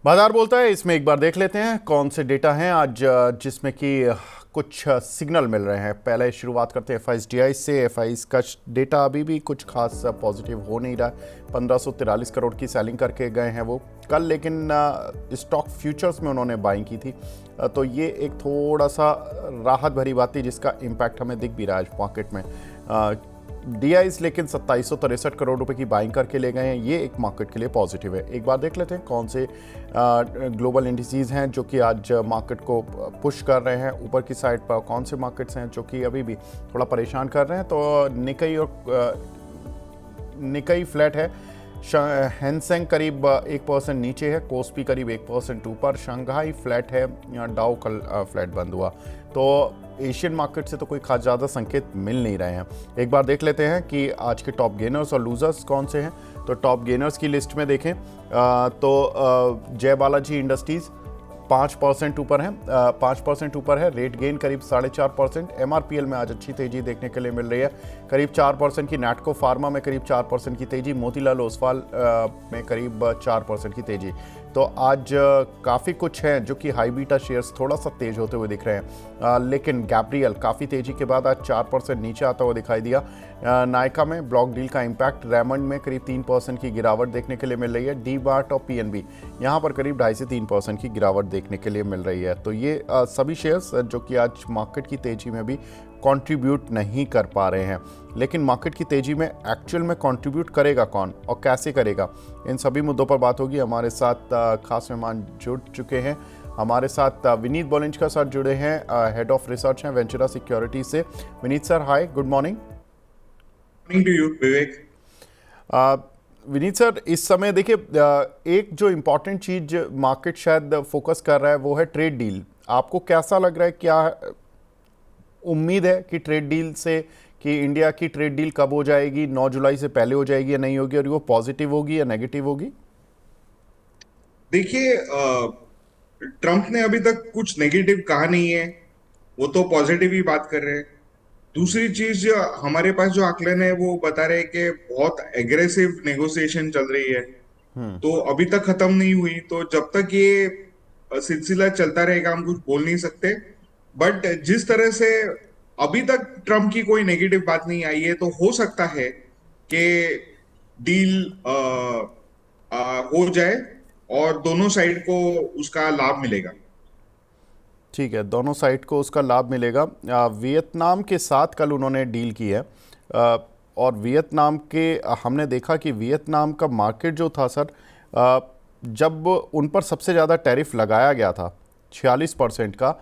बाजार बोलता है, इसमें एक बार देख लेते हैं कौन से डेटा हैं आज जिसमें कि कुछ सिग्नल मिल रहे हैं। पहले शुरुआत करते हैं एफआईआई से। एफआईआई का डेटा अभी भी कुछ खास पॉजिटिव हो नहीं रहा है। 1543 करोड़ की सेलिंग करके गए हैं वो कल, लेकिन स्टॉक फ्यूचर्स में उन्होंने बाइंग की थी, तो ये एक थोड़ा सा राहत भरी बात थी जिसका इम्पैक्ट हमें दिख भी रहा है मार्केट में। डीआईज लेकिन 2763 करोड़ रुपए की बाइंग करके ले गए हैं, ये एक मार्केट के लिए पॉजिटिव है। एक बार देख लेते हैं कौन से ग्लोबल इंडिसेस हैं जो कि आज मार्केट को पुश कर रहे हैं। ऊपर की साइड पर कौन से मार्केट्स हैं जो कि अभी भी थोड़ा परेशान कर रहे हैं। तो निकाई फ्लैट है, हैंसेंग करीब 1% नीचे है, कोस्पी करीब 1% ऊपर, शंघाई फ्लैट है, डाउ कल फ्लैट बंद हुआ। तो एशियन मार्केट से तो कोई खास ज़्यादा संकेत मिल नहीं रहे हैं। एक बार देख लेते हैं कि आज के टॉप गेनर्स और लूजर्स कौन से हैं। तो टॉप गेनर्स की लिस्ट में देखें तो जय बालाजी इंडस्ट्रीज़ 5% ऊपर है, 5% ऊपर है। रेट गेन करीब 4.5%। एमआरपीएल में आज अच्छी तेजी देखने के लिए मिल रही है, करीब 4% की। नैटको फार्मा में करीब 4% की तेजी। मोतीलाल ओसवाल में करीब 4% की तेजी। तो आज काफ़ी कुछ है जो कि हाई बीटा शेयर्स थोड़ा सा तेज होते हुए दिख रहे हैं, लेकिन गैब्रियल काफ़ी तेजी के बाद आज 4% नीचे आता हुआ दिखाई दिया। नायका में ब्लॉक डील का इम्पैक्ट, रेमंड में करीब 3% की गिरावट देखने के लिए मिल रही है। डी मार्ट और पीएनबी यहाँ पर करीब 2.5 से 3% की गिरावट देखने के लिए मिल रही है। तो ये सभी शेयर्स जो कि आज मार्केट की तेजी में भी कंट्रीब्यूट नहीं कर पा रहे हैं, लेकिन मार्केट की तेजी में एक्चुअल में कंट्रीब्यूट करेगा कौन और कैसे करेगा, इन सभी मुद्दों पर बात होगी। हमारे साथ खास मेहमान जुड़ चुके हैं। हमारे साथ विनीत बोलिंजकर सर जुड़े हैं, हेड ऑफ रिसर्च हैं वेंचुरा सिक्योरिटी से। Vineet sir, hi, good morning. Morning to you Vivek. Vineet sir, इस समय देखिए, एक जो इम्पॉर्टेंट चीज मार्केट शायद फोकस कर रहा है वो है ट्रेड डील। आपको कैसा लग रहा है, क्या उम्मीद है कि ट्रेड डील से, कि इंडिया की ट्रेड डील कब हो जाएगी? 9 जुलाई से पहले हो जाएगी या नहीं होगी, और वो पॉजिटिव होगी या नेगेटिव होगी? देखिए, ट्रम्प ने अभी तक कुछ नेगेटिव कहा नहीं है, वो तो पॉजिटिव ही बात कर रहे हैं। दूसरी चीज, हमारे पास जो आकलन है वो बता रहे हैं कि बहुत एग्रेसिव नेगोशिएशन चल रही है, तो अभी तक खत्म नहीं हुई। तो जब तक ये सिलसिला चलता रहेगा हम कुछ बोल नहीं सकते। बट जिस तरह से अभी तक ट्रम्प की कोई नेगेटिव बात नहीं आई है, तो हो सकता है कि डील हो जाए और दोनों साइड को उसका लाभ मिलेगा। ठीक है, दोनों साइड को उसका लाभ मिलेगा। वियतनाम के साथ कल उन्होंने डील की है, और वियतनाम के हमने देखा कि वियतनाम का मार्केट जो था सर, जब उन पर सबसे ज़्यादा टैरिफ लगाया गया था 46% का,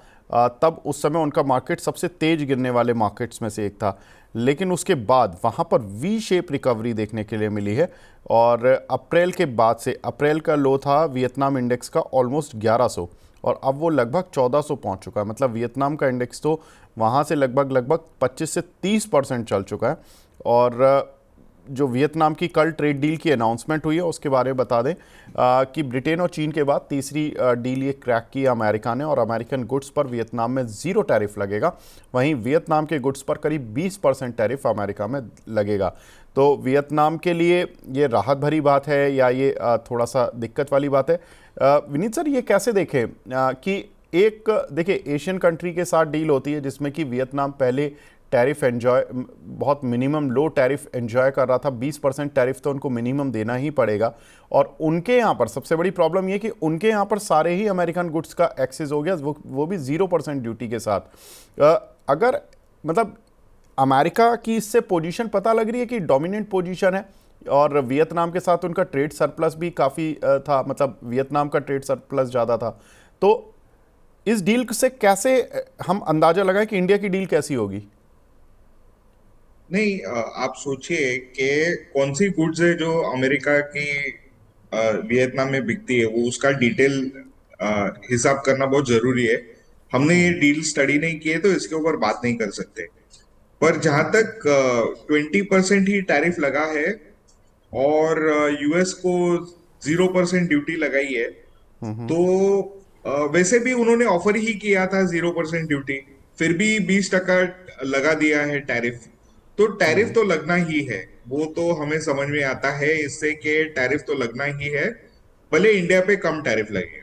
तब उस समय उनका मार्केट सबसे तेज गिरने वाले मार्केट्स में से एक था। लेकिन उसके बाद वहाँ पर वी शेप रिकवरी देखने के लिए मिली है, और अप्रैल के बाद से, अप्रैल का लो था वियतनाम इंडेक्स का ऑलमोस्ट 1100, और अब वो लगभग 1400 पहुंच चुका है। मतलब वियतनाम का इंडेक्स तो वहाँ से लगभग 25 से 30% चल चुका है। और जो वियतनाम की कल ट्रेड डील की अनाउंसमेंट हुई है उसके बारे में बता दें कि ब्रिटेन और चीन के बाद तीसरी डील ये क्रैक की अमेरिका ने, और अमेरिकन गुड्स पर वियतनाम में 0 टैरिफ लगेगा। वहीं वियतनाम के गुड्स पर करीब 20% टैरिफ अमेरिका में लगेगा। तो वियतनाम के लिए ये राहत भरी बात है या ये थोड़ा सा दिक्कत वाली बात है? विनीत सर, ये कैसे देखें कि एक, देखिए, एशियन कंट्री के साथ डील होती है जिसमें कि वियतनाम पहले टैरिफ एंजॉय, बहुत मिनिमम लो टैरिफ एंजॉय कर रहा था, 20% टैरिफ तो उनको मिनिमम देना ही पड़ेगा। और उनके यहाँ पर सबसे बड़ी प्रॉब्लम ये कि उनके यहाँ पर सारे ही अमेरिकन गुड्स का एक्सेस हो गया, वो भी 0% ड्यूटी के साथ। अगर, मतलब, अमेरिका की इससे पोजीशन पता लग रही है कि डोमिनेंट पोजीशन है, और वियतनाम के साथ उनका ट्रेड सरप्लस भी काफ़ी था, मतलब वियतनाम का ट्रेड सरप्लस ज़्यादा था। तो इस डील से कैसे हम अंदाज़ा लगाएं कि इंडिया की डील कैसी होगी? नहीं, आप सोचिए कि कौन सी गुड्स है जो अमेरिका की वियतनाम में बिकती है, वो उसका डिटेल हिसाब करना बहुत जरूरी है। हमने ये डील स्टडी नहीं की है तो इसके ऊपर बात नहीं कर सकते। पर जहां तक 20% ही टैरिफ लगा है और यूएस को 0% ड्यूटी लगाई है, तो वैसे भी उन्होंने ऑफर ही किया था 0% ड्यूटी, फिर भी 20% लगा दिया है टैरिफ। तो टैरिफ तो लगना ही है, वो तो हमें समझ में आता है इससे कि टैरिफ तो लगना ही है। भले इंडिया पे कम टैरिफ लगे।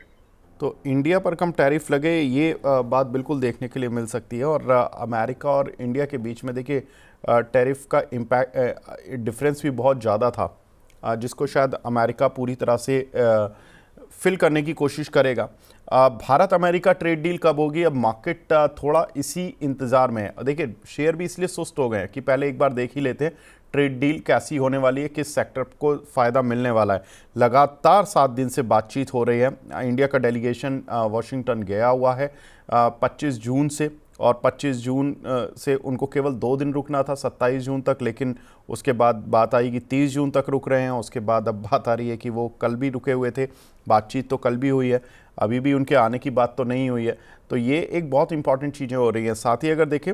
तो इंडिया पर कम टैरिफ लगे, ये बात बिल्कुल देखने के लिए मिल सकती है। और अमेरिका और इंडिया के बीच में देखिए टैरिफ का इम्पैक्ट डिफरेंस भी बहुत ज़्यादा था, जिसको शायद अमेरिका पूरी तरह से फिल करने की कोशिश करेगा। भारत अमेरिका ट्रेड डील कब होगी, अब मार्केट थोड़ा इसी इंतज़ार में है। देखिए शेयर भी इसलिए सुस्त हो गए हैं कि पहले एक बार देख ही लेते हैं ट्रेड डील कैसी होने वाली है, किस सेक्टर को फ़ायदा मिलने वाला है। लगातार 7 दिन से बातचीत हो रही है। इंडिया का डेलीगेशन वाशिंगटन गया हुआ है 25 जून से, और 25 जून से उनको केवल 2 दिन रुकना था, 27 जून तक, लेकिन उसके बाद बात आई कि 30 जून तक रुक रहे हैं। उसके बाद अब बात आ रही है कि वो कल भी रुके हुए थे, बातचीत तो कल भी हुई है, अभी भी उनके आने की बात तो नहीं हुई है। तो ये एक बहुत इंपॉर्टेंट चीज़ें हो रही हैं। साथ ही अगर देखें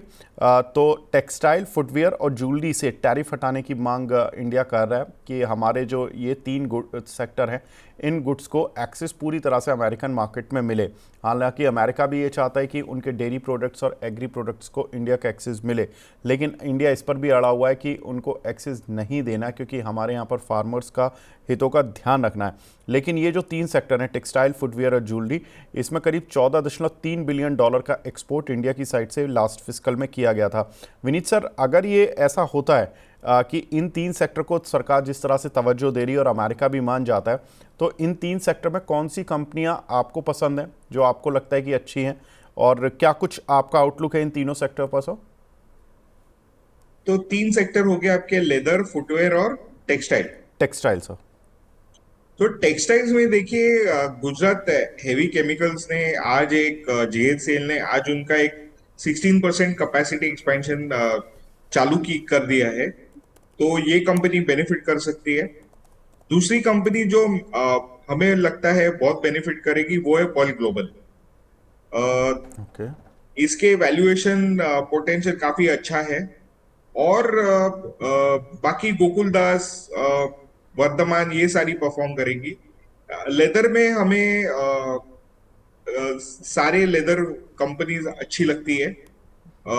तो टेक्सटाइल, फुटवेयर और ज्वेलरी से टैरिफ हटाने की मांग इंडिया कर रहा है कि हमारे जो ये 3 सेक्टर हैं, इन गुड्स को एक्सेस पूरी तरह से अमेरिकन मार्केट में मिले। हालांकि अमेरिका भी ये चाहता है कि उनके डेयरी प्रोडक्ट्स और एग्री प्रोडक्ट्स को इंडिया का एक्सेस मिले, लेकिन इंडिया इस पर भी अड़ा हुआ है कि उनको एक्सेस नहीं देना, क्योंकि हमारे यहाँ पर फार्मर्स का हितों का ध्यान रखना है। लेकिन ये जो 3 सेक्टर हैं, टेक्सटाइल, फुटवेयर और ज्वेलरी, इसमें करीब $14.3 बिलियन का एक्सपोर्ट इंडिया की साइड से लास्ट फिस्कल में किया गया था। विनीत सर, अगर ये ऐसा होता है कि इन 3 सेक्टर को सरकार जिस तरह से तवज्जो दे रही है और अमेरिका भी मान जाता है, तो इन 3 सेक्टर में कौन सी कंपनियां आपको पसंद हैं, जो आपको लगता है कि अच्छी हैं, और क्या कुछ आपका आउटलुक है इन तीनों सेक्टर पर सर? तो 3 सेक्टर हो गए आपके, लेदर, फुटवेयर और टेक्सटाइल। Textile sir. तो टेक्सटाइल्स में देखिए गुजरात हेवी केमिकल्स ने आज एक जेएचसीएल ने आज उनका एक 16% कैपेसिटी एक्सपेंशन चालू की कर दिया है। तो ये कंपनी बेनिफिट कर सकती है। दूसरी कंपनी जो हमें लगता है बहुत बेनिफिट करेगी वो है पॉल ग्लोबल। ओके। इसके वैल्यूएशन पोटेंशियल काफी अच्छा है। और बाकी गोकुलदास, वर्धमान, ये सारी परफॉर्म करेंगी। लेदर में हमें सारे लेदर कंपनीज अच्छी लगती है।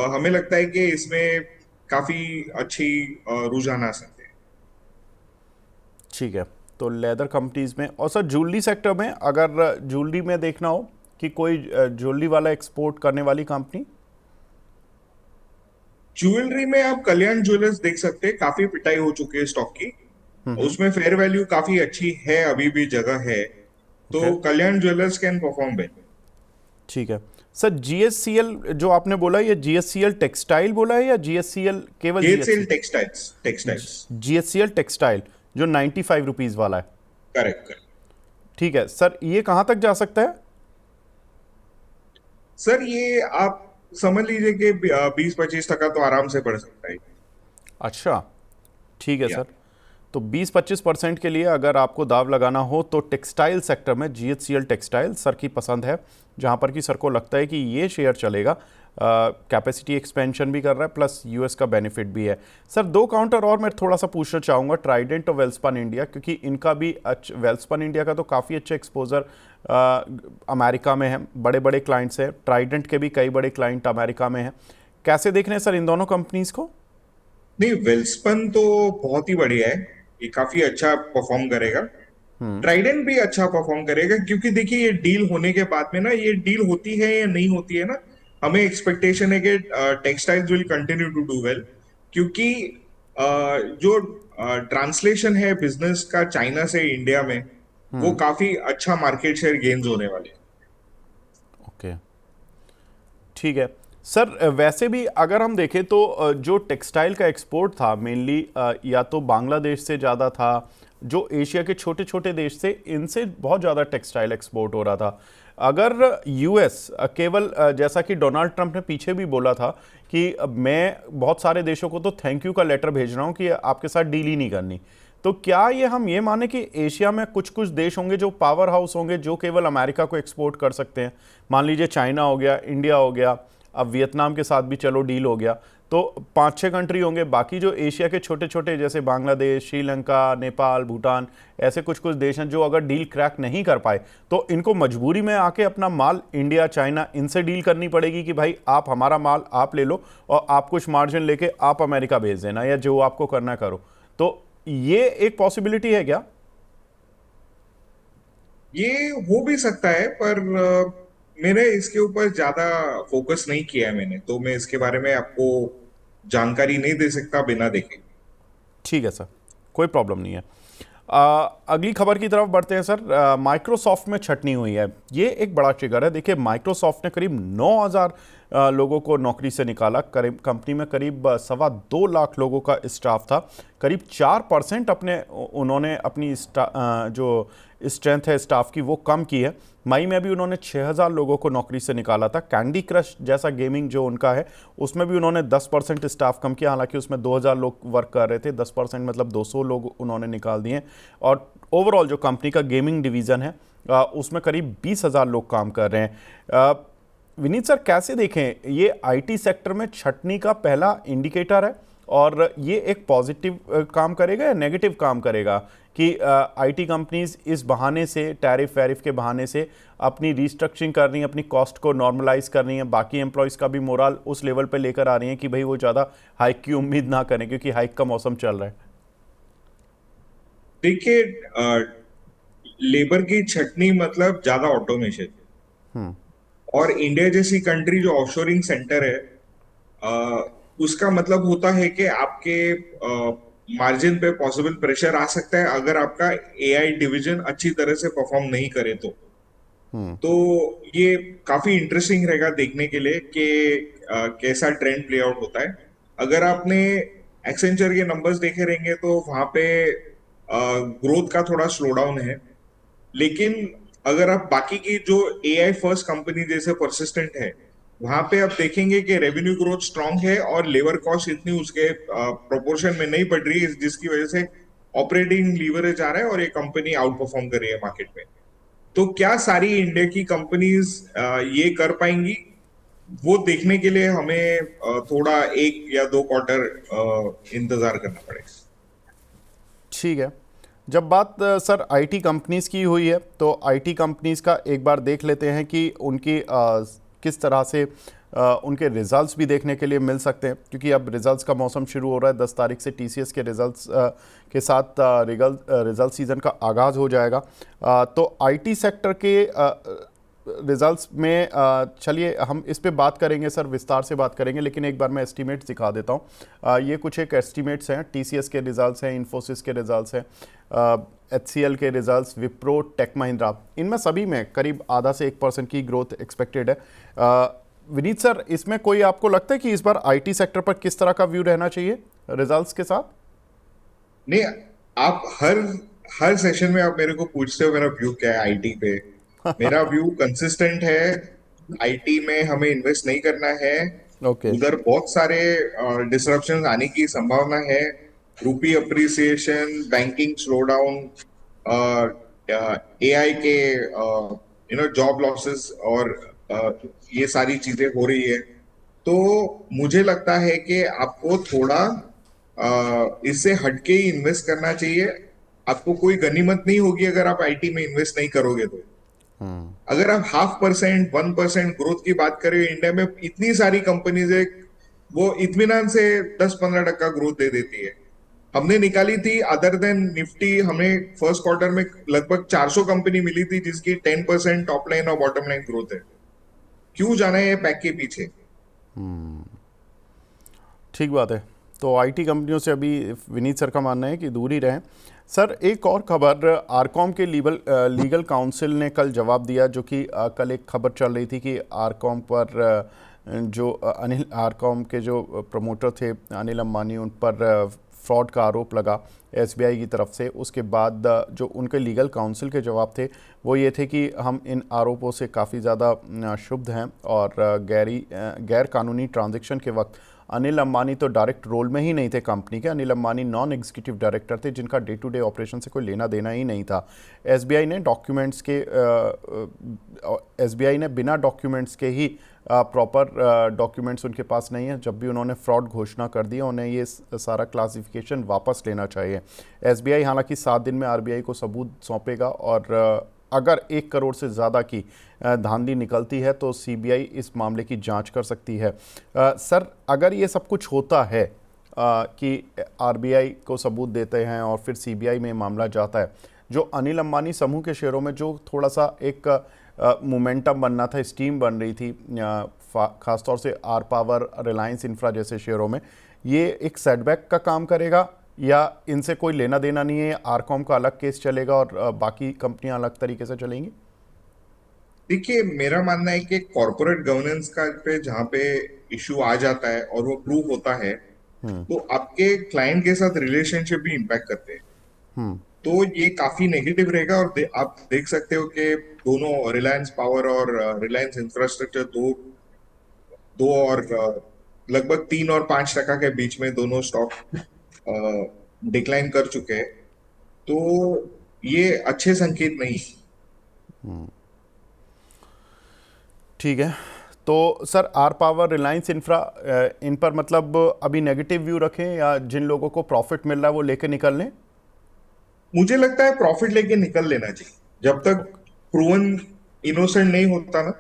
हमें लगता है कि इसमें काफी अच्छी रुझान आ सकते हैं। ठीक है, तो लेदर कंपनीज में। और सर ज्वेलरी सेक्टर में, अगर ज्वेलरी में देखना हो कि कोई ज्वेलरी वाला एक्सपोर्ट करने वाली कंपनी? ज्वेलरी में आप कल्याण ज्वेलर्स देख सकते हैं, काफी पिटाई हो चुकी है स्टॉक की। उसमें फेयर वैल्यू काफी अच्छी है, अभी भी जगह है। ओके। तो कल्याण ज्वेलर्स कैन परफॉर्म वेल। ठीक है सर, जीएससीएल जो आपने बोला, ये जीएससीएल टेक्सटाइल बोला है या जीएससीएल केवल जेएचसीएल जीएससी? टेक्सटाइल्स टेक्सटाइल्स जीएससीएल टेक्सटाइल जो 95 रुपीज़ वाला है। Correct correct. ठीक है सर, ये कहाँ तक जा सकता है? सर ये आप समझ लीजिए कि 20-25% तो आराम से बढ़ सकता है। अच्छा, ठीक है या सर। तो 20-25% के लिए अगर आपको दाव लगाना हो तो टेक्सटाइल सेक्टर में जीएचसीएल टेक्सटाइल सर की पसंद है, जहां पर कि सर को लगता है कि ये शेयर चलेगा। कैपेसिटी एक्सपेंशन भी कर रहा है, प्लस यूएस का बेनिफिट भी है। सर 2 काउंटर और मैं थोड़ा सा पूछना चाहूँगा, ट्राइडेंट और वेल्सपन इंडिया, क्योंकि इनका भी वेल्सपन इंडिया का तो काफ़ी अच्छा एक्सपोजर अमेरिका में है, बड़े बड़े क्लाइंट्स हैं। ट्राइडेंट के भी कई बड़े क्लाइंट अमेरिका में हैं। कैसे देख रहे हैं सर इन दोनों कंपनीज को? नहीं, वेल्सपन तो बहुत ही बढ़िया है, ये काफी अच्छा परफॉर्म करेगा। ट्राइडेंट भी अच्छा परफॉर्म करेगा, क्योंकि देखिए ये डील होने के बाद में ना, ये डील होती है या नहीं होती है ना, हमें एक्सपेक्टेशन है कि textiles will continue to do well. क्योंकि जो ट्रांसलेशन है बिजनेस का चाइना से इंडिया में, वो काफी अच्छा मार्केट शेयर गेन्स होने वाले हैं। ओके, ठीक है सर। वैसे भी अगर हम देखें तो जो टेक्सटाइल का एक्सपोर्ट था मेनली या तो बांग्लादेश से ज़्यादा था, जो एशिया के छोटे छोटे देश थे, इनसे बहुत ज़्यादा टेक्सटाइल एक्सपोर्ट हो रहा था। अगर यूएस केवल जैसा कि डोनाल्ड ट्रंप ने पीछे भी बोला था कि मैं बहुत सारे देशों को तो थैंक यू का लेटर भेज रहा हूँ कि आपके साथ डील ही नहीं करनी, तो क्या ये हम ये माने कि एशिया में कुछ कुछ देश होंगे जो पावर हाउस होंगे, जो केवल अमेरिका को एक्सपोर्ट कर सकते हैं? मान लीजिए चाइना हो गया, इंडिया हो गया, अब वियतनाम के साथ भी चलो डील हो गया, तो 5-6 कंट्री होंगे। बाकी जो एशिया के छोटे छोटे जैसे बांग्लादेश, श्रीलंका, नेपाल, भूटान, ऐसे कुछ कुछ देश हैं जो अगर डील क्रैक नहीं कर पाए, तो इनको मजबूरी में आके अपना माल इंडिया, चाइना, इनसे डील करनी पड़ेगी कि भाई आप हमारा माल आप ले लो और आप कुछ मार्जिन लेके आप अमेरिका भेज देना, या जो आपको करना करो। तो ये एक पॉसिबिलिटी है क्या? ये हो भी सकता है, पर मैंने इसके ऊपर ज्यादा फोकस नहीं किया है मैंने, तो मैं इसके बारे में आपको जानकारी नहीं दे सकता बिना देखे। ठीक है सर, कोई प्रॉब्लम नहीं है। अगली खबर की तरफ बढ़ते हैं सर। माइक्रोसॉफ्ट में छटनी हुई है, ये एक बड़ा ट्रिगर है। देखिए, माइक्रोसॉफ्ट ने करीब 9,000 लोगों को नौकरी से निकाला। करीब कंपनी में करीब 2.25 लाख लोगों का स्टाफ था। करीब 4% उन्होंने अपनी जो स्ट्रेंथ है स्टाफ की वो कम की है। मई में भी उन्होंने 6,000 लोगों को नौकरी से निकाला था। कैंडी क्रश जैसा गेमिंग जो उनका है उसमें भी उन्होंने 10% स्टाफ कम किया, हालांकि उसमें 2,000 लोग वर्क कर रहे थे। 10% मतलब 200 लोग उन्होंने निकाल दिए। और ओवरऑल जो कंपनी का गेमिंग डिवीज़न है उसमें करीब 20,000 लोग काम कर रहे हैं। विनीत सर, कैसे देखें, ये आईटी सेक्टर में छटनी का पहला इंडिकेटर है और ये एक पॉजिटिव काम करेगा या नेगेटिव काम करेगा कि आईटी कंपनीज इस बहाने से, टैरिफ वैरिफ के बहाने से अपनी रिस्ट्रक्चरिंग कर रही हैं, अपनी कॉस्ट को नॉर्मलाइज कर रही हैं, बाकी एम्प्लॉयज़ का भी मोरल उस लेवल पे लेकर आ रही हैं कि भाई वो ज़्यादा हाइक की उम्मीद ना करें क्योंकि हाइक का मौसम चल रहा है। देखिए, लेबर की छटनी मतलब ज्यादा ऑटोमेशन, और इंडिया जैसी कंट्री जो ऑफशोरिंग सेंटर है, अ, उसका मतलब होता है कि आपके मार्जिन पे पॉसिबल प्रेशर आ सकता है अगर आपका एआई डिवीजन अच्छी तरह से परफॉर्म नहीं करे तो ये काफी इंटरेस्टिंग रहेगा देखने के लिए कि कैसा ट्रेंड प्ले आउट होता है। अगर आपने एक्सेंचर के नंबर्स देखे रहेंगे तो वहां पे ग्रोथ का थोड़ा स्लो डाउन है, लेकिन अगर आप बाकी की जो एआई फर्स्ट कंपनी जैसे परसिस्टेंट है, वहां पे आप देखेंगे कि रेवेन्यू ग्रोथ स्ट्रांग है और लेबर कॉस्ट इतनी उसके प्रोपोर्शन में नहीं बढ़ रही है, जिसकी वजह से ऑपरेटिंग लीवरेज आ रहा है और ये कंपनी आउट परफॉर्म कर रही है मार्केट में। तो क्या सारी इंडिया की कंपनीज ये कर पाएंगी, वो देखने के लिए हमें थोड़ा 1 या 2 क्वार्टर इंतजार करना पड़ेगा। ठीक है। जब बात सर आईटी कंपनीज़ की हुई है तो आईटी कंपनीज़ का एक बार देख लेते हैं कि उनकी किस तरह से उनके रिजल्ट्स भी देखने के लिए मिल सकते हैं, क्योंकि अब रिजल्ट्स का मौसम शुरू हो रहा है। 10 तारीख से टीसीएस के रिजल्ट्स के साथ रिजल्ट सीज़न का आगाज़ हो जाएगा। तो आईटी सेक्टर के रिजल्ट्स में चलिए हम इस पे बात करेंगे सर, विस्तार से बात करेंगे, लेकिन एक बार मैं एस्टीमेट्स दिखा देता हूँ। ये कुछ एक एस्टीमेट्स हैं। टीसीएस के रिजल्ट्स हैं, इन्फोसिस के रिजल्ट्स हैं, एचसीएल के रिजल्ट्स, विप्रो, टेक महिंद्रा, इनमें सभी में करीब आधा से 1% की ग्रोथ एक्सपेक्टेड है। विनीत सर, इसमें कोई आपको लगता है कि इस बार आईटी सेक्टर पर किस तरह का व्यू रहना चाहिए रिजल्ट्स के साथ? नहीं, आप हर हर सेशन में आप मेरे को पूछते हो मेरा व्यू क्या है आईटी पे। मेरा व्यू कंसिस्टेंट है, आईटी में हमें इन्वेस्ट नहीं करना है। ओके। उधर बहुत सारे डिसरप्शन आने की संभावना है, रूपी appreciation, banking slow down, AI के जॉब लॉसेस, और ये सारी चीजें हो रही है। तो मुझे लगता है कि आपको थोड़ा इससे हटके ही इन्वेस्ट करना चाहिए। आपको कोई गनीमत नहीं होगी अगर आप आईटी में इन्वेस्ट नहीं करोगे तो। अगर आप 0.5%, 1% ग्रोथ की बात करें, इंडिया में इतनी सारी कंपनीज है, वो इत्मीनान से 10-15% ग्रोथ दे देती है। हमने निकाली थी, अदर देन निफ्टी, हमें फर्स्ट क्वार्टर में लगभग 400 कंपनी मिली थी जिसकी 10% टॉप लाइन और बॉटम लाइन ग्रोथ है। क्यों जाना है पैक के पीछे? ठीक बात है। तो आईटी कंपनियों से अभी विनीत सर का मानना है कि दूर ही रहें। सर, एक और खबर, आरकॉम के लीगल काउंसिल ने कल जवाब दिया, जो कि कल एक खबर चल रही थी कि आरकॉम पर जो अनिल आरकॉम के जो प्रमोटर थे अनिल अंबानी, उन पर फ्रॉड का आरोप लगा एसबीआई की तरफ से। उसके बाद जो उनके लीगल काउंसिल के जवाब थे वो ये थे कि हम इन आरोपों से काफ़ी ज़्यादा क्षुब्ध हैं और गैर कानूनी ट्रांजैक्शन के वक्त अनिल अंबानी तो डायरेक्ट रोल में ही नहीं थे कंपनी के। Anil Ambani non executive director थे जिनका डे टू डे ऑपरेशन से कोई लेना देना ही नहीं था। एसबीआई ने बिना डॉक्यूमेंट्स के ही प्रॉपर डॉक्यूमेंट्स उनके पास नहीं है। जब भी उन्होंने फ्रॉड घोषणा कर दी, उन्हें ये सारा क्लासिफिकेशन वापस लेना चाहिए। एसबीआई हालांकि 7 दिन में आरबीआई को सबूत सौंपेगा और अगर 1 करोड़ से ज़्यादा की धांधली निकलती है तो सीबीआई इस मामले की जांच कर सकती है। सर, अगर ये सब कुछ होता है कि आरबीआई को सबूत देते हैं और फिर सीबीआई में मामला जाता है, जो अनिल अंबानी समूह के शेयरों में जो थोड़ा सा एक मोमेंटम बनना था, स्टीम बन रही थी, खासतौर से आर पावर, रिलायंस इंफ्रा जैसे शेयरों में, ये एक सेटबैक का काम करेगा या इनसे कोई लेना देना नहीं है, आरकॉम का अलग केस चलेगा और बाकी कंपनियां अलग तरीके से चलेंगी? देखिए, मेरा मानना है कि कॉर्पोरेट गवर्नेंस का पे जहाँ पे इशू आ जाता है और वो प्रूव होता है, तो आपके क्लाइंट के साथ रिलेशनशिप भी इम्पैक्ट करते हैं। तो ये काफी नेगेटिव रहेगा। और आप देख सकते हो कि दोनों रिलायंस पावर और रिलायंस इंफ्रास्ट्रक्चर दो दो और लगभग 3 और 5% के बीच में दोनों स्टॉक डिक्लाइन कर चुके हैं। तो ये अच्छे संकेत नहीं। ठीक है। तो sir R power, Reliance infra, इन पर मतलब अभी नेगेटिव व्यू रखें या जिन लोगों को प्रॉफिट मिल रहा है वो लेके निकल लें? मुझे लगता है प्रॉफिट लेके निकल लेना चाहिए। जब तक ओके। प्रूवन इनोसेंट नहीं होता ना,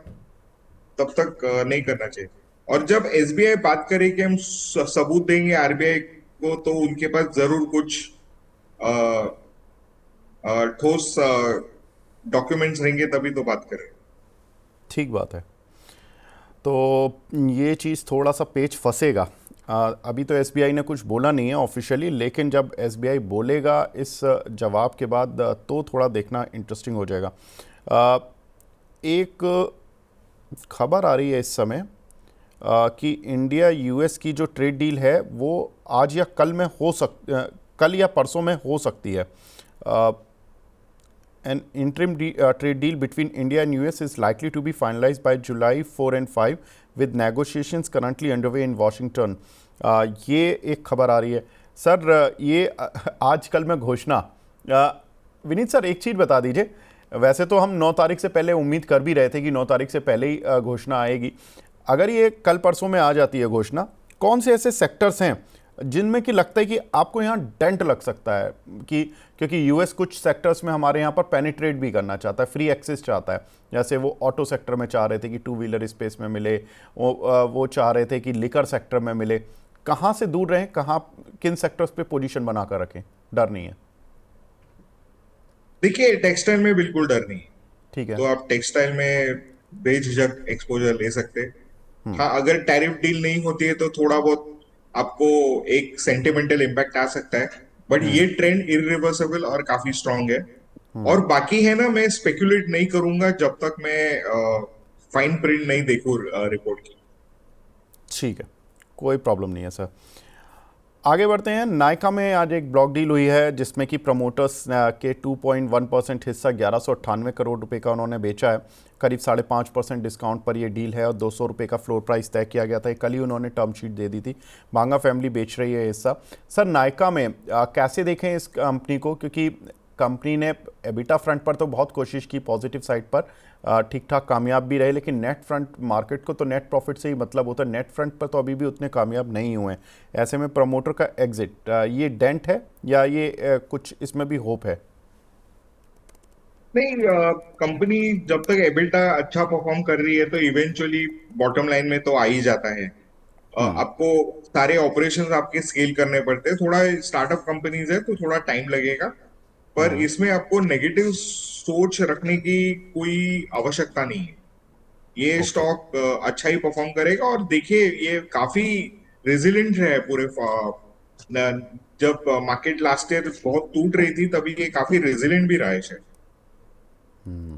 तब तक नहीं करना चाहिए। और जब एसबीआई बात करे कि हम सबूत देंगे आरबीआई को, तो उनके पास जरूर कुछ अ, ठोस डॉक्यूमेंट्स रहेंगे, तभी तो बात करें। ठीक बात है। तो ये चीज़ थोड़ा सा पेच फंसेगा। अभी तो एसबीआई ने कुछ बोला नहीं है ऑफिशियली, लेकिन जब एसबीआई बोलेगा इस जवाब के बाद तो थोड़ा देखना इंटरेस्टिंग हो जाएगा। आ, एक खबर आ रही है इस समय कि इंडिया यूएस की जो ट्रेड डील है वो आज या कल में कल या परसों में हो सकती है। An interim trade deal between India and US is likely to be finalized by July 4 and 5 with negotiations currently underway in Washington. ये एक खबर आ रही है सर। ये आजकल में घोषणा, विनीत सर एक चीज़ बता दीजिए। वैसे तो हम 9 तारीख से पहले उम्मीद कर भी रहे थे कि 9 तारीख से पहले ही घोषणा आएगी। अगर ये कल परसों में आ जाती है घोषणा, कौन से ऐसे सेक्टर्स हैं जिनमें कि लगता है कि आपको यहाँ डेंट लग सकता है? कि क्योंकि यूएस कुछ सेक्टर्स में हमारे यहाँ पर पेनिट्रेट भी करना चाहता है, फ्री एक्सेस चाहता है। जैसे वो ऑटो सेक्टर में चाह रहे थे कि टू व्हीलर स्पेस में मिले, वो चाह रहे थे कि लिकर सेक्टर में मिले। कहाँ से दूर रहें, कहाँ किन सेक्टर्स पे पोजीशन बनाकर रखें? डर नहीं है? देखिए, टेक्सटाइल में बिल्कुल डर नहीं है। ठीक है। तो आप टेक्सटाइल में बेझिझक एक्सपोजर ले सकते हैं। हाँ, अगर टैरिफ डील नहीं होती है तो थोड़ा बहुत आपको एक सेंटिमेंटल इम्पैक्ट आ सकता है। बट ये ट्रेंड इरिवर्सिबल और काफी स्ट्रांग है। और बाकी है ना, मैं स्पेकुलेट नहीं करूंगा जब तक मैं फाइन प्रिंट नहीं देखूं रिपोर्ट की। ठीक है, कोई प्रॉब्लम नहीं है सर। आगे बढ़ते हैं। नायका में आज एक ब्लॉक डील हुई है जिसमें कि प्रमोटर्स के 2.1% हिस्सा 1198 करोड़ रुपए का उन्होंने बेचा है। करीब 5.5% डिस्काउंट पर ये डील है और 200 रुपये का फ्लोर प्राइस तय किया गया था। कल ही उन्होंने टर्म शीट दे दी थी। बांगा फैमिली बेच रही है हिस्सा। सर नायका में कैसे देखें इस कंपनी को? क्योंकि कंपनी ने एबिटा फ्रंट पर तो बहुत कोशिश की, पॉजिटिव साइड पर ठीक ठाक कामयाब भी रहे, लेकिन नेट फ्रंट, मार्केट को तो नेट प्रॉफिट से ही मतलब होता है, नेट फ्रंट पर तो अभी भी उतने कामयाब नहीं हुए हैं। ऐसे में प्रमोटर का एग्जिट ये डेंट है या ये कुछ इसमें भी होप है? नहीं, कंपनी जब तक एबिटा अच्छा परफॉर्म कर रही है तो इवेंचुअली बॉटम लाइन में तो आ ही जाता है। आपको सारे ऑपरेशंस आपके स्केल करने पड़ते हैं। थोड़ा स्टार्टअप कंपनीज है तो थोड़ा टाइम लगेगा, पर इसमें आपको नेगेटिव सोच रखने की कोई आवश्यकता नहीं है। ये ओके। स्टॉक अच्छा ही परफॉर्म करेगा। और देखिए, ये काफी रेजिलिएंट है पूरे जब मार्केट लास्ट ईयर बहुत टूट रही थी तभी ये काफी रेजिलिएंट भी रहा है शायद।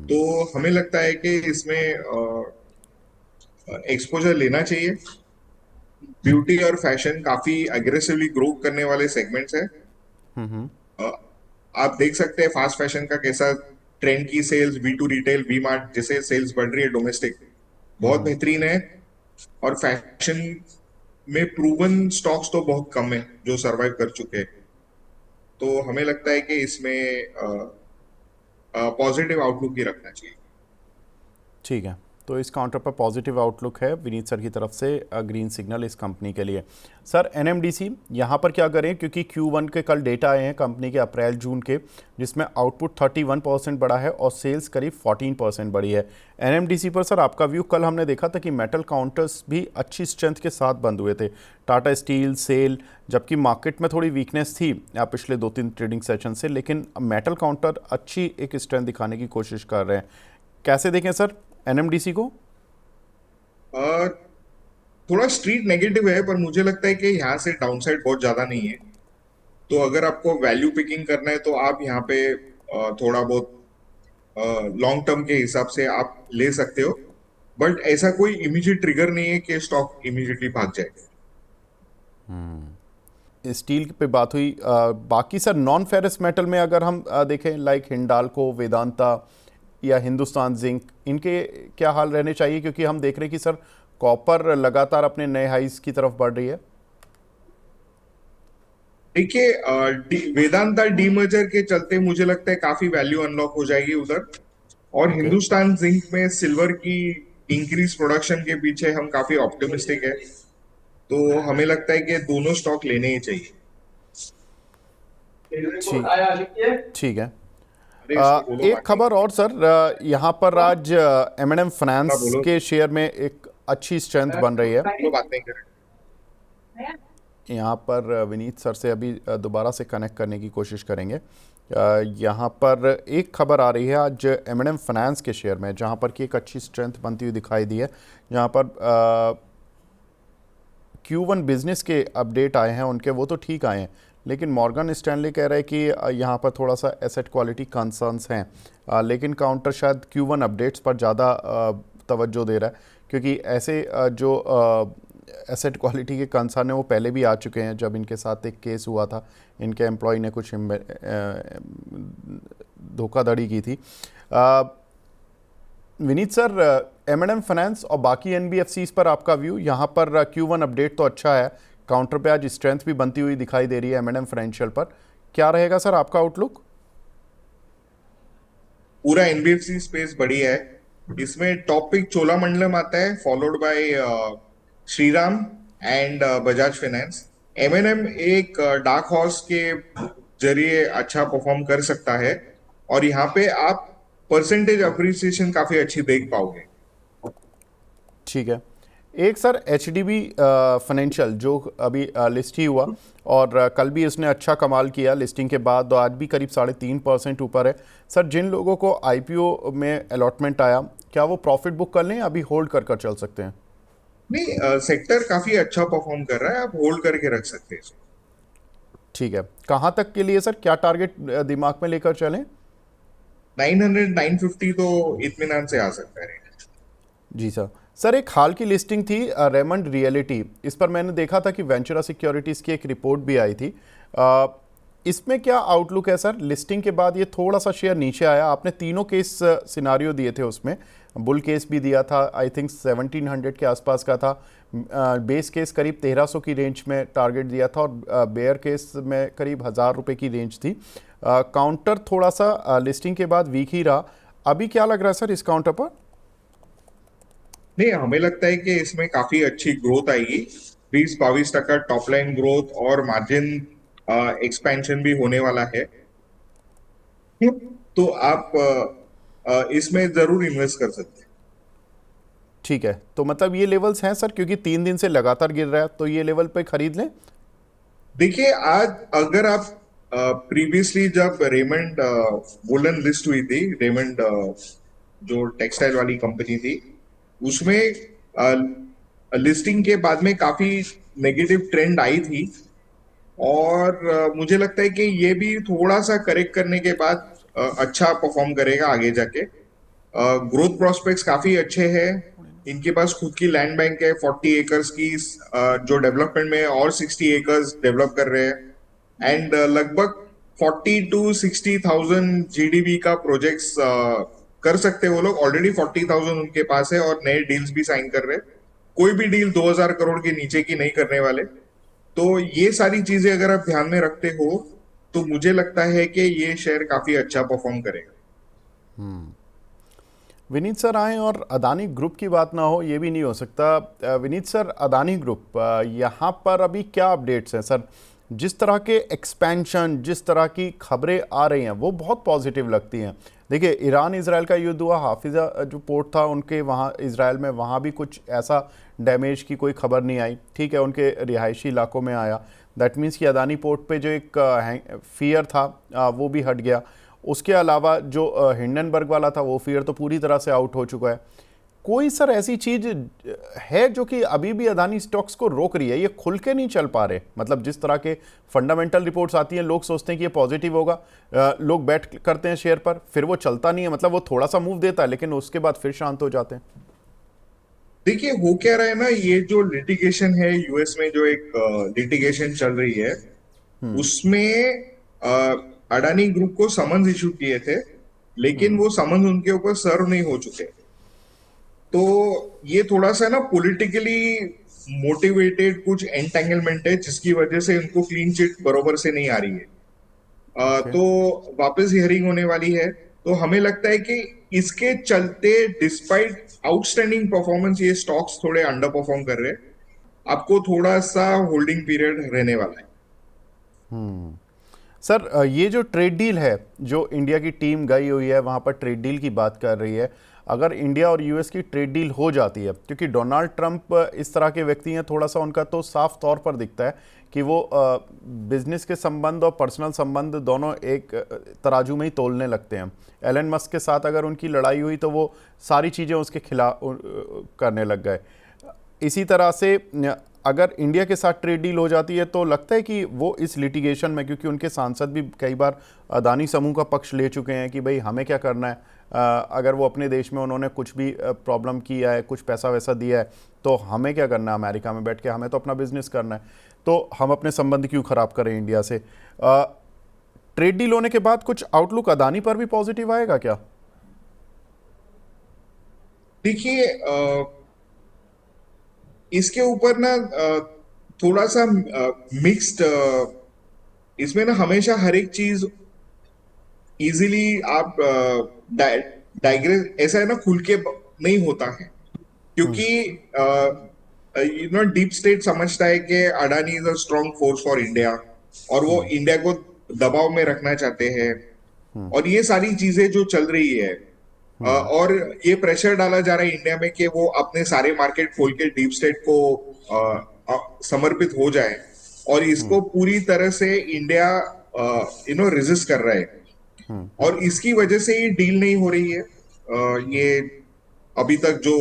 तो हमें लगता है कि इसमें एक्सपोजर लेना चाहिए। ब्यूटी और फैशन काफी अग्रेसिवली ग्रो करने वाले सेगमेंट्स है। अ, आप देख सकते हैं फास्ट फैशन का कैसा ट्रेंड की sales, V two retail, V mart जैसे सेल्स बढ़ रही है डोमेस्टिक, बहुत बेहतरीन है। और फैशन में प्रूवन स्टॉक्स तो बहुत कम है जो सरवाइव कर चुके हैं। तो हमें लगता है कि इसमें पॉजिटिव आउटलुक ही रखना चाहिए। ठीक है। तो इस काउंटर पर पॉजिटिव आउटलुक है विनीत सर की तरफ से, ग्रीन सिग्नल इस कंपनी के लिए। सर एनएमडीसी यहाँ पर क्या करें, क्योंकि Q1 के कल डेटा आए हैं कंपनी के अप्रैल जून के, जिसमें आउटपुट 31% बढ़ा है और सेल्स करीब 14% बढ़ी है। एनएमडीसी पर सर आपका व्यू, कल हमने देखा था कि मेटल काउंटर्स भी अच्छी स्ट्रेंथ के साथ बंद हुए थे, टाटा स्टील, सेल, जबकि मार्केट में थोड़ी वीकनेस थी पिछले 2-3 ट्रेडिंग सेशन से, लेकिन मेटल काउंटर अच्छी एक स्ट्रेंथ दिखाने की कोशिश कर रहे हैं। कैसे देखें सर एनएमडीसी को? अ, थोड़ा स्ट्रीट नेगेटिव है, पर मुझे लगता है कि यहाँ से डाउनसाइड बहुत ज्यादा नहीं है। तो अगर आपको वैल्यू पिकिंग करना है तो आप यहाँ पे थोड़ा बहुत लॉन्ग टर्म के हिसाब से आप ले सकते हो, बट ऐसा कोई इमीडिएट ट्रिगर नहीं है कि स्टॉक इमीडिएटली भाग जाए। स्टील पे बात हुई, बाकी सर नॉन फेरस मेटल में अगर हम देखें लाइक हिंडाल्को, वेदांता या हिंदुस्तान जिंक, इनके क्या हाल रहने चाहिए? क्योंकि हम देख रहे हैं कि सर कॉपर लगातार अपने नए हाइस की तरफ बढ़ रही है। देखिए, वेदांता डीमर्जर के चलते मुझे लगता है काफी वैल्यू अनलॉक हो जाएगी उधर, और ओके। हिंदुस्तान जिंक में सिल्वर की इंक्रीज प्रोडक्शन के पीछे हम काफी ऑप्टिमिस्टिक है। तो हमें लगता है कि दोनों स्टॉक लेने ही चाहिए। ठीक ठीक है। अरे इसको बोलो एक बात नहीं खबर और करनी। सर, यहाँ पर आज M&M हाँ, फाइनेंस बोलो के शेयर में एक अच्छी स्ट्रेंथ बन रही है। बोलो, बात नहीं करें। यहाँ पर विनीत सर से अभी दोबारा से कनेक्ट करने की कोशिश करेंगे। यहाँ पर एक खबर आ रही है आज M&M फाइनेंस के शेयर में, जहाँ पर कि एक अच्छी स्ट्रेंथ बनती हुई दिखाई दी है। जहाँ पर Q1 बिजनेस के अपडेट आए हैं उनके, वो तो ठीक आए हैं, लेकिन मॉर्गन स्टैनली कह रहा है कि यहाँ पर थोड़ा सा एसेट क्वालिटी कंसर्न्स हैं, लेकिन काउंटर शायद Q1 अपडेट्स पर ज़्यादा तवज्जो दे रहा है, क्योंकि ऐसे जो एसेट क्वालिटी के कंसर्न है वो पहले भी आ चुके हैं। जब इनके साथ एक केस हुआ था, इनके एम्प्लॉय ने कुछ धोखाधड़ी की थी। विनीत सर, M&M फाइनेंस और बाकी NBFCs पर आपका व्यू? यहाँ पर Q1 अपडेट तो अच्छा है, काउंटर पे आज स्ट्रेंथ भी बनती हुई दिखाई दे रही है M&M फाइनेंशियल पर, क्या रहेगा सर आपका आउटलुक? पूरा एनबीएफसी स्पेस बढ़िया है। इसमें टॉप पिक चोलामंडलम आता है, followed by Shriram and Bajaj finance. MNM एक डार्क हॉर्स के जरिए अच्छा परफॉर्म कर सकता है, और यहाँ पे आप परसेंटेज अप्रिसिएशन काफी अच्छी देख पाओगे। ठीक है। एक सर HDB फाइनेंशियल जो अभी लिस्ट ही हुआ, और कल भी इसने अच्छा कमाल किया लिस्टिंग के बाद, और आज भी करीब 3.5% ऊपर है। सर जिन लोगों को IPO में अलॉटमेंट आया, क्या वो प्रॉफिट बुक कर लें या अभी होल्ड कर चल सकते हैं? नहीं, सेक्टर काफी अच्छा परफॉर्म कर रहा है, आप होल्ड करके रख सकते हैं। ठीक है। कहाँ तक के लिए सर, क्या टारगेट दिमाग में लेकर चलें? 900 950 तो इत्मीनान से आ सकता है। जी सर। सर एक हाल की लिस्टिंग थी रेमंड रियलिटी, इस पर मैंने देखा था कि वेंचुरा सिक्योरिटीज़ की एक रिपोर्ट भी आई थी। इसमें क्या आउटलुक है सर? लिस्टिंग के बाद ये थोड़ा सा शेयर नीचे आया, आपने तीनों केस सिनारियो दिए थे उसमें, बुल केस भी दिया था, आई थिंक 1700 के आसपास का था, बेस केस करीब 1300 की रेंज में टारगेट दिया था, और बेयर केस में करीब 1000 रुपये की रेंज थी। काउंटर थोड़ा सा लिस्टिंग के बाद वीक ही रहा, अभी क्या लग रहा है सर इस काउंटर पर? नहीं, हमें लगता है कि इसमें काफी अच्छी ग्रोथ आएगी। 20-22% टॉप लाइन ग्रोथ और मार्जिन एक्सपेंशन भी होने वाला है। तो आप इसमें जरूर इन्वेस्ट कर सकते हैं। ठीक है, तो मतलब ये लेवल्स हैं सर, क्योंकि 3 दिन से लगातार गिर रहा है, तो ये लेवल पे खरीद लें? देखिए, आज अगर आप प्रीवियसली जब रेमंड वुलन लिस्ट हुई थी, रेमंड जो टेक्सटाइल वाली कंपनी थी, उसमें लिस्टिंग के बाद में काफी नेगेटिव ट्रेंड आई थी, और मुझे लगता है कि ये भी थोड़ा सा करेक्ट करने के बाद अच्छा परफॉर्म करेगा आगे जाके। ग्रोथ प्रोस्पेक्ट्स काफी अच्छे हैं। इनके पास खुद की लैंड बैंक है 40 एकर्स की, जो डेवलपमेंट में है, और 60 एकर्स डेवलप कर रहे हैं, एंड लगभग 40 to 60,000 जीडीबी का प्रोजेक्ट्स कर सकते हैं वो लोग। ऑलरेडी 40,000 उनके पास है, और नए डील्स भी साइन कर रहे हैं। कोई भी डील 2000 करोड़ के नीचे की नहीं करने वाले। तो ये सारी चीजें अगर आप ध्यान में रखते हो, तो मुझे लगता है कि ये शेयर काफी अच्छा परफॉर्म करेगा। विनीत सर आए और अदानी ग्रुप की बात ना हो, ये भी नहीं हो सकता। विनीत सर, अदानी ग्रुप यहाँ पर अभी क्या अपडेट्स हैं सर? जिस तरह के एक्सपेंशन, जिस तरह की खबरें आ रही हैं वो बहुत पॉजिटिव लगती हैं। देखिए, ईरान इसराइल का युद्ध हुआ, हाफिज़ा जो पोर्ट था उनके वहाँ इसराइल में, वहाँ भी कुछ ऐसा डैमेज की कोई खबर नहीं आई। ठीक है, उनके रिहायशी इलाकों में आया। दैट मीन्स कि अदानी पोर्ट पे जो एक फियर था वो भी हट गया। उसके अलावा जो हिंडनबर्ग वाला था वो फियर तो पूरी तरह से आउट हो चुका है। कोई सर ऐसी चीज है जो कि अभी भी अदानी स्टॉक्स को रोक रही है? ये खुल के नहीं चल पा रहे, मतलब जिस तरह के फंडामेंटल रिपोर्ट्स आती हैं लोग सोचते हैं कि ये पॉजिटिव होगा, लोग बैट करते हैं शेयर पर, फिर वो चलता नहीं है। मतलब वो थोड़ा सा मूव देता है लेकिन उसके बाद फिर शांत हो जाते हैं। देखिए, हो क्या रहा है ना, ये जो लिटिगेशन है यूएस में, जो एक लिटिगेशन चल रही है, उसमें अडानी ग्रुप को समन्स इशू किए थे, लेकिन वो समन्स उनके ऊपर सर्व नहीं हो चुके। तो ये थोड़ा सा ना पॉलिटिकली मोटिवेटेड कुछ एंटेंगलमेंट है, जिसकी वजह से उनको क्लीन चिट बरोबर से नहीं आ रही है। ओके। तो वापस हियरिंग होने वाली है। तो हमें लगता है कि इसके चलते, डिस्पाइट आउटस्टैंडिंग परफॉर्मेंस, ये स्टॉक्स थोड़े अंडर परफॉर्म कर रहे हैं। आपको थोड़ा सा होल्डिंग पीरियड रहने वाला है। सर, ये जो ट्रेड डील है, जो इंडिया की टीम गई हुई है वहाँ पर ट्रेड डील की बात कर रही है, अगर इंडिया और यूएस की ट्रेड डील हो जाती है, क्योंकि डोनाल्ड ट्रंप इस तरह के व्यक्ति हैं, थोड़ा सा उनका तो साफ तौर पर दिखता है कि वो बिजनेस के संबंध और पर्सनल संबंध दोनों एक तराजू में ही तोलने लगते हैं। एलन मस्क के साथ अगर उनकी लड़ाई हुई तो वो सारी चीज़ें उसके खिलाफ करने लग गए। इसी तरह से अगर इंडिया के साथ ट्रेड डील हो जाती है तो लगता है कि वो इस लिटिगेशन में, क्योंकि उनके सांसद भी कई बार अदानी समूह का पक्ष ले चुके हैं कि भाई हमें क्या करना है, अगर वो अपने देश में उन्होंने कुछ भी प्रॉब्लम किया है, कुछ पैसा वैसा दिया है, तो हमें क्या करना है अमेरिका में बैठ के, हमें तो अपना बिजनेस करना है, तो हम अपने संबंध क्यों खराब करें इंडिया से। ट्रेड डील होने के बाद कुछ आउटलुक अदानी पर भी पॉजिटिव आएगा क्या? देखिए, इसके ऊपर ना थोड़ा सा मिक्स्ड, इसमें ना हमेशा हर एक चीज इजीली आप डाइग्रेस, ऐसा है ना, खुल के नहीं होता है। क्योंकि डीप स्टेट समझता है कि Adani is a strong force for India, और वो इंडिया को दबाव में रखना चाहते हैं। और ये सारी चीजें जो चल रही है, और ये प्रेशर डाला जा रहा है इंडिया में कि वो अपने सारे मार्केट खोल के डीप स्टेट को समर्पित हो जाए, और इसको पूरी तरह से इंडिया रेजिस्ट कर रहा है। और इसकी वजह से ये डील नहीं हो रही है। ये अभी तक जो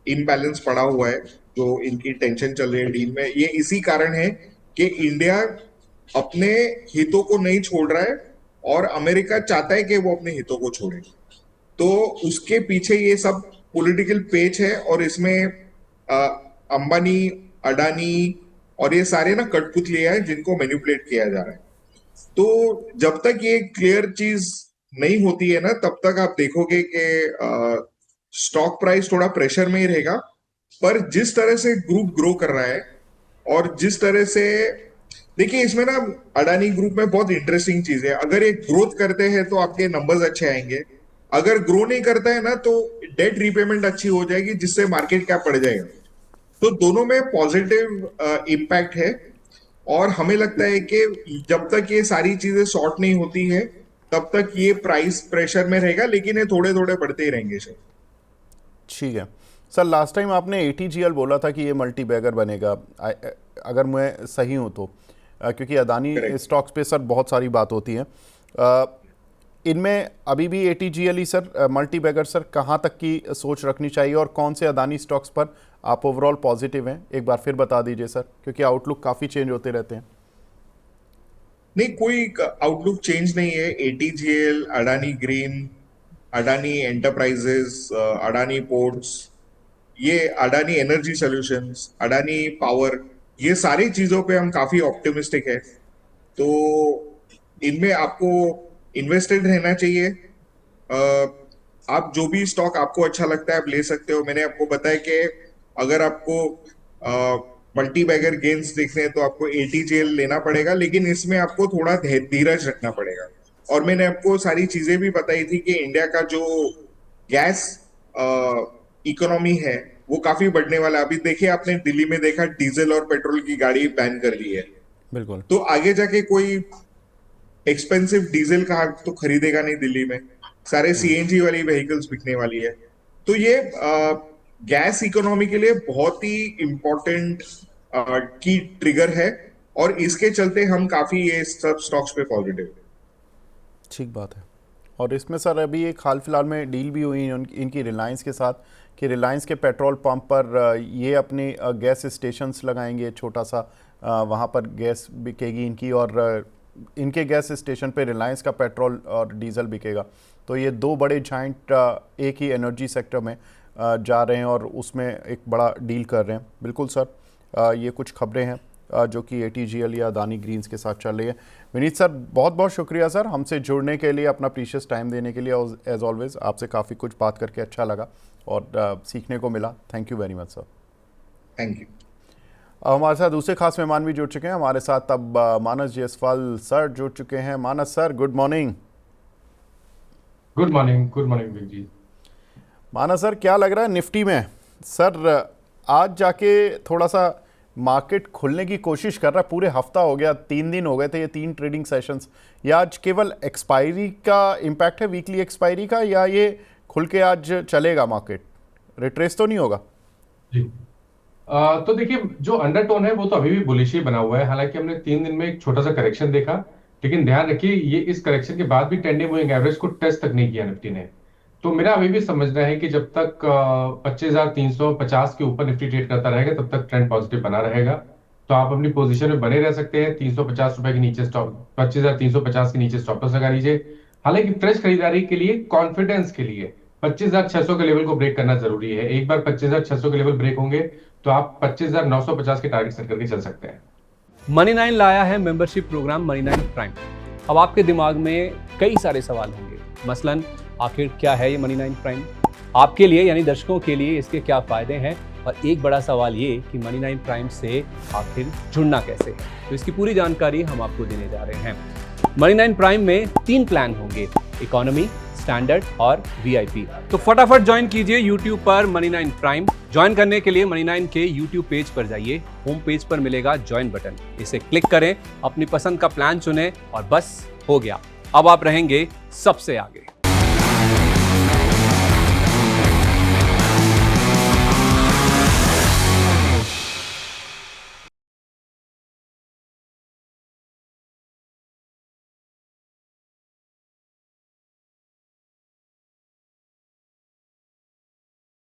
इम्बैलेंस पड़ा हुआ है, जो इनकी टेंशन चल रही है डील में, ये इसी कारण है कि इंडिया अपने हितों को नहीं छोड़ रहा है, और अमेरिका चाहता है कि वो अपने हितों को छोड़े। तो उसके पीछे ये सब पॉलिटिकल पेच है, और इसमें अंबानी, अडानी और ये सारे ना कठपुतलियां हैं जिनको मैनिपुलेट किया जा रहा है। तो जब तक ये क्लियर चीज नहीं होती है ना, तब तक आप देखोगे कि स्टॉक प्राइस थोड़ा प्रेशर में ही रहेगा। पर जिस तरह से ग्रुप ग्रो कर रहा है, और जिस तरह से, देखिए इसमें ना अडानी ग्रुप में बहुत इंटरेस्टिंग चीज है। अगर ये ग्रोथ करते हैं तो आपके नंबर्स अच्छे आएंगे, अगर ग्रो नहीं करता है ना तो डेट रीपेमेंट अच्छी हो जाएगी, जिससे मार्केट कैप बढ़ जाएगा। तो दोनों में पॉजिटिव इम्पैक्ट है। और हमें लगता है कि जब तक ये सारी चीजें सॉर्ट नहीं होती है, तब तक ये प्राइस प्रेशर में रहेगा, लेकिन ये थोड़े थोड़े बढ़ते ही रहेंगे सर। ठीक है सर, लास्ट टाइम आपने एटीजीएल बोला था कि ये मल्टी बैगर बनेगा, अगर मैं सही हूँ तो, क्योंकि अदानी करेक्ट। स्टॉक्स पे सर बहुत सारी बात होती है। अ, इनमें अभी भी एटीजीएल ही सर मल्टी बैगर सर कहाँ तक की सोच रखनी चाहिए, और कौन से अदानी स्टॉक्स पर आप ओवरऑल पॉजिटिव हैं, एक बार फिर बता दीजिए सर, क्योंकि आउटलुक काफ़ी चेंज होते रहते हैं। नहीं, कोई आउटलुक चेंज नहीं है। ATGL, Adani green, Adani enterprises, Adani ports, ये Adani energy solutions, Adani power, ये सारी चीजों पे हम काफी ऑप्टिमिस्टिक है। तो इनमें आपको इन्वेस्टेड रहना चाहिए। आप जो भी स्टॉक आपको अच्छा लगता है आप ले सकते हो। मैंने आपको बताया कि अगर आपको मल्टी बैगर गेन्स देखने हैं तो आपको एटीजीएल लेना पड़ेगा, लेकिन इसमें आपको थोड़ा धीरज रखना पड़ेगा। और मैंने आपको सारी चीजें भी बताई थी कि इंडिया का जो गैस इकोनॉमी है वो काफी बढ़ने वाला है। अभी देखिए आपने दिल्ली में देखा डीजल और पेट्रोल की गाड़ी बैन कर दी है, बिल्कुल। तो आगे जाके कोई एक्सपेंसिव डीजल कार तो खरीदेगा नहीं दिल्ली में, सारे सीएनजी वाली व्हीकल्स बिकने वाली है। तो ये गैस इकोनॉमी के लिए बहुत ही इंपॉर्टेंट की ट्रिगर है, और इसके चलते हम काफी ये सब स्टॉक्स पे पॉजिटिव। ठीक बात है। और इसमें सर अभी एक हाल फिलहाल में डील भी हुई इनकी रिलायंस के साथ कि रिलायंस के पेट्रोल पंप पर ये अपनी गैस स्टेशंस लगाएंगे, छोटा सा वहाँ पर गैस बिकेगी इनकी, और इनके गैस स्टेशन पे रिलायंस का पेट्रोल और डीजल बिकेगा। तो ये दो बड़े जाइंट एक ही एनर्जी सेक्टर में जा रहे हैं और उसमें एक बड़ा डील कर रहे हैं। बिल्कुल सर, ये कुछ खबरें हैं जो कि ATGL या अदानी ग्रीन्स के साथ चल रही है। विनीत सर, बहुत बहुत शुक्रिया सर हमसे जुड़ने के लिए, अपना प्रीशियस टाइम देने के लिए। एज ऑलवेज आपसे काफ़ी कुछ बात करके अच्छा लगा और सीखने को मिला। Thank you very much sir. Thank you. हमारे साथ दूसरे खास मेहमान भी जुड़ चुके हैं। हमारे साथ अब मानस जायसवाल सर जुड़ चुके हैं। Manas sir, good morning. Good morning विक जी। मानस सर, क्या लग रहा है निफ्टी में? सर आज जाके थोड़ा सा मार्केट खुलने की कोशिश कर रहा है, पूरे हफ्ता हो गया, 3 दिन हो गए थे ये 3 ट्रेडिंग सेशंस। या आज केवल एक्सपायरी का इम्पैक्ट है, वीकली एक्सपायरी का, या ये खुल के आज चलेगा मार्केट, रिट्रेस तो नहीं होगा? जी तो देखिए, जो अंडरटोन है वो तो अभी भी बुलिश ही बना हुआ है। हालांकि हमने 3 दिन में एक छोटा सा करेक्शन देखा, लेकिन ध्यान रखिए ये इस करेक्शन के बाद भी 10 डे मूविंग एवरेज को टच तक नहीं किया निफ्टी ने। तो मेरा अभी भी समझना है कि जब तक 25,350 के ऊपर निफ्टी ट्रेड करता रहेगा तब तक ट्रेंड पॉजिटिव बना रहेगा। तो आप अपनी पोजीशन में बने रह सकते हैं। 350 रुपए के नीचे स्टॉप, 25,350 के नीचे स्टॉप लॉस लगा लीजिए। हालांकि फ्रेश खरीदारी के लिए, कॉन्फिडेंस के लिए 25,600 के लेवल को ब्रेक करना जरूरी है। एक बार 25,600 के लेवल ब्रेक होंगे तो आप 25,950 के टारगेट सेट करके चल सकते हैं। मनी9 लाया है मेंबरशिप प्रोग्राम मनी9 प्राइम। अब आपके दिमाग में कई सारे सवाल होंगे, मसलन आखिर क्या है ये मनी9 प्राइम, आपके लिए यानी दर्शकों के लिए इसके क्या फायदे हैं, और एक बड़ा सवाल ये कि मनी9 प्राइम से आखिर जुड़ना कैसे है। तो इसकी पूरी जानकारी हम आपको देने जा रहे हैं। मनी9 प्राइम में 3 प्लान होंगे, इकोनॉमी, स्टैंडर्ड और VIP। तो फटाफट ज्वाइन कीजिए YouTube पर मनी9 प्राइम। ज्वाइन करने के लिए मनी9 के YouTube पेज पर जाइए, होम पेज पर मिलेगा ज्वाइन बटन, इसे क्लिक करें, अपनी पसंद का प्लान चुनें और बस हो गया, अब आप रहेंगे सबसे आगे।